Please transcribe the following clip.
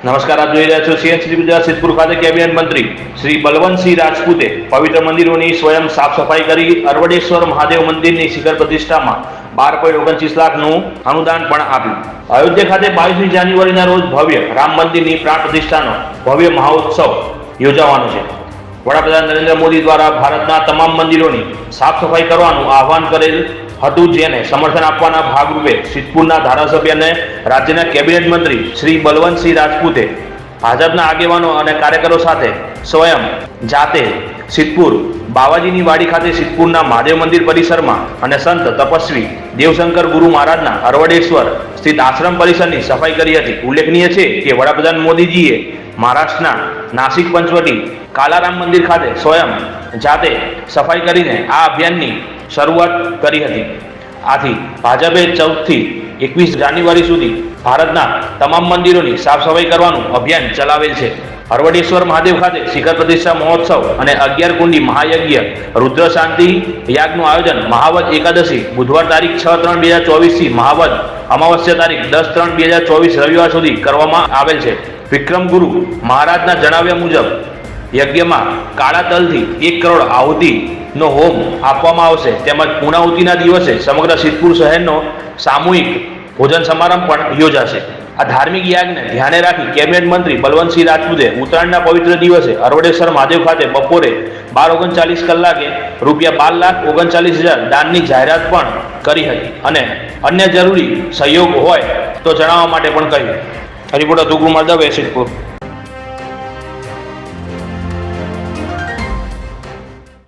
નમસ્કાર, આપ જોઈ રહ્યા છો સીએનસી ગુજરાત. સિદ્ધપુર ખાતે કેબિનેટ મંત્રી શ્રી બલવંતસિંહ રાજપૂતે પવિત્ર મંદિરોની સ્વયં સાફ સફાઈ કરી. અરવડેશ્વર મહાદેવ મંદિરની શિખર પ્રતિષ્ઠામાં 12.29 લાખનું અનુદાન પણ આપ્યું. અયોધ્યા ખાતે 22મી જાન્યુઆરીના રોજ ભવ્ય રામ મંદિરની પ્રાણ પ્રતિષ્ઠાનો ભવ્ય મહોત્સવ યોજાવાનો છે. વડાપ્રધાન નરેન્દ્ર મોદી દ્વારા ભારતના તમામ મંદિરોની સાફ સફાઈ કરવાનું આહવાન કરેલ હતું, જેને સમર્થન આપવાના ભાગરૂપે સિદ્ધપુરના ધારાસભ્ય અને રાજ્યના કેબિનેટ મંત્રી શ્રી બલવંતસિંહ રાજપૂતે ભાજપના આગેવાનો અને કાર્યકરો સાથે સ્વયં જાતે સિદ્ધપુર બાવાજીની વાડી ખાતે સિદ્ધપુરના મહાદેવ મંદિર પરિસરમાં અને સંત તપસ્વી દેવશંકર ગુરુ મહારાજના અરવડેશ્વર સ્થિત આશ્રમ પરિસરની સફાઈ કરી હતી. ઉલ્લેખનીય છે કે વડાપ્રધાન મોદીજીએ મહારાષ્ટ્રના નાસિક પંચવટી કાલારામ મંદિર ખાતે સ્વયં જાતે સફાઈ કરીને આ અભિયાનની શરૂઆત કરી હતી. આથી ભાજપે 14 થી 21 જાન્યુઆરી સુધી ભારતના તમામ મંદિરોની સાફ સફાઈ કરવાનું અભિયાન ચલાવેલ છે. અરવડેશ્વર મહાદેવ ખાતે શિખર પ્રતિષ્ઠા મહોત્સવ અને 11 કુંડી મહાયજ્ઞ રુદ્ર શાંતિ યાગનું આયોજન મહાવદ એકાદશી બુધવાર તારીખ 6/3/2024 થી મહાવદ અમાવસ્યા તારીખ 10/3/2024 રવિવાર સુધી કરવામાં આવેલ છે. વિક્રમ ગુરુ મહારાજના જણાવ્યા મુજબ યજ્ઞમાં કાળા તલથી 1 કરોડ આહુતિનો હોમ આપવામાં આવશે. તેમજ પૂર્ણાહુતિના દિવસે સમગ્ર સિદ્ધપુર શહેરનો સામૂહિક ભોજન સમારંભ પણ યોજાશે. આ ધાર્મિક યાગને ધ્યાને રાખી કેબિનેટ મંત્રી બલવંતસિંહ રાજપૂતે ઉત્તરાયણના પવિત્ર દિવસે અરવડેશ્વર મહાદેવ ખાતે બપોરે 12:39 કલાકે ₹12,39,000 દાનની જાહેરાત પણ કરી હતી અને અન્ય જરૂરી સહયોગ હોય તો જણાવવા માટે પણ કહ્યું. રિપોર્ટર તુકુ માધવ, સિદ્ધપુર.